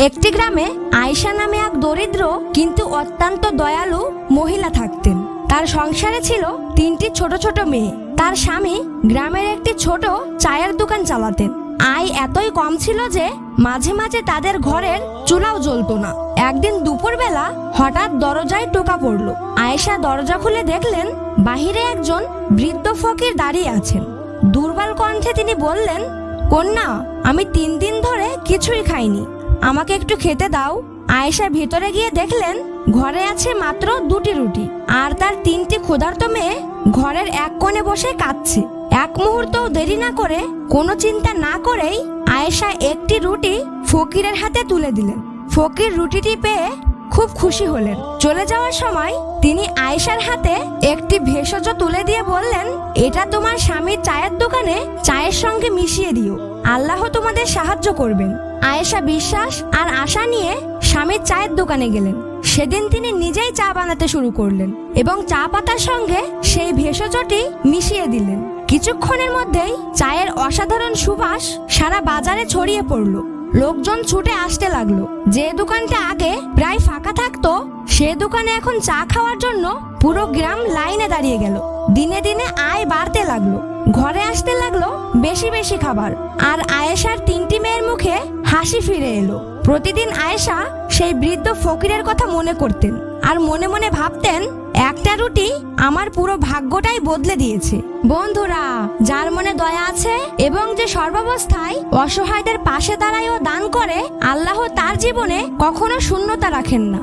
একটি গ্রামে আয়েশা নামে এক দরিদ্র কিন্তু অত্যন্ত দয়ালু মহিলা থাকতেন। তার সংসারে ছিল 3টি ছোট ছোট মেয়ে। তার স্বামী গ্রামের একটি ছোট চায়ের দোকান চালাতেন। আয় এতই কম ছিল যে মাঝে মাঝে তাদের ঘরের চুলাও জ্বলতো না। একদিন দুপুরবেলা হঠাৎ দরজায় টোকা পড়ল। আয়েশা দরজা খুলে দেখলেন বাহিরে একজন বৃদ্ধ ফকির দাঁড়িয়ে আছেন। দুর্বল কণ্ঠে তিনি বললেন, কন্যা, আমি 3 দিন ধরে কিছুই খাইনি, আমাকে একটু খেতে দাও। আয়েশা ভিতরে গিয়ে দেখলেন ঘরে আছে মাত্র 2টি রুটি, আর তার 3টি ক্ষুধার্ত মেয়ে ঘরের এক কোণে বসে কাঁদছে। এক মুহূর্তও দেরি না করে, কোনো চিন্তা না করেই আয়েশা একটি রুটি ফকিরের হাতে তুলে দিলেন। ফকির রুটিটি পেয়ে খুব খুশি হলেন। চলে যাওয়ার সময় তিনি আয়েশার হাতে একটি ভেষজ তুলে দিয়ে বললেন, এটা তোমার স্বামীর চায়ের দোকানে চায়ের সঙ্গে মিশিয়ে দিও, আল্লাহ তোমাদের সাহায্য করবেন। আয়েশা বিশ্বাস আর আশা নিয়ে স্বামীর চায়ের দোকানে গেলেন। সেদিন তিনি নিজেই চা বানাতে শুরু করলেন এবং চা পাতার সঙ্গে সেই ভেষজটি মিশিয়ে দিলেন। কিছুক্ষণের মধ্যেই চায়ের অসাধারণ সুবাস সারা বাজারে ছড়িয়ে পড়ল। লোকজন ছুটে আসতে লাগলো। যে দোকানটা আগে প্রায় ফাঁকা থাকতো, সে দোকানে এখন চা খাওয়ার জন্য পুরো গ্রাম লাইনে দাঁড়িয়ে গেল। দিনে দিনে আয় বাড়তে লাগলো। ঘরে আসতে লাগলো বেশি বেশি খাবার, আর আয়েশার 3টি মেয়ের মুখে হাসি ফিরে এলো। প্রতিদিন আয়েশা সেই বৃদ্ধ ফকিরের কথা মনে করতেন আর মনে মনে ভাবতেন, একটা রুটি আমার পুরো ভাগ্যটাই বদলে দিয়েছে। বন্ধুরা, যার মনে দয়া আছে এবং যে সর্বাবস্থায় অসহায়দের পাশে দাঁড়ায় ও দান করে, আল্লাহ তার জীবনে কখনো শূন্যতা রাখেন না।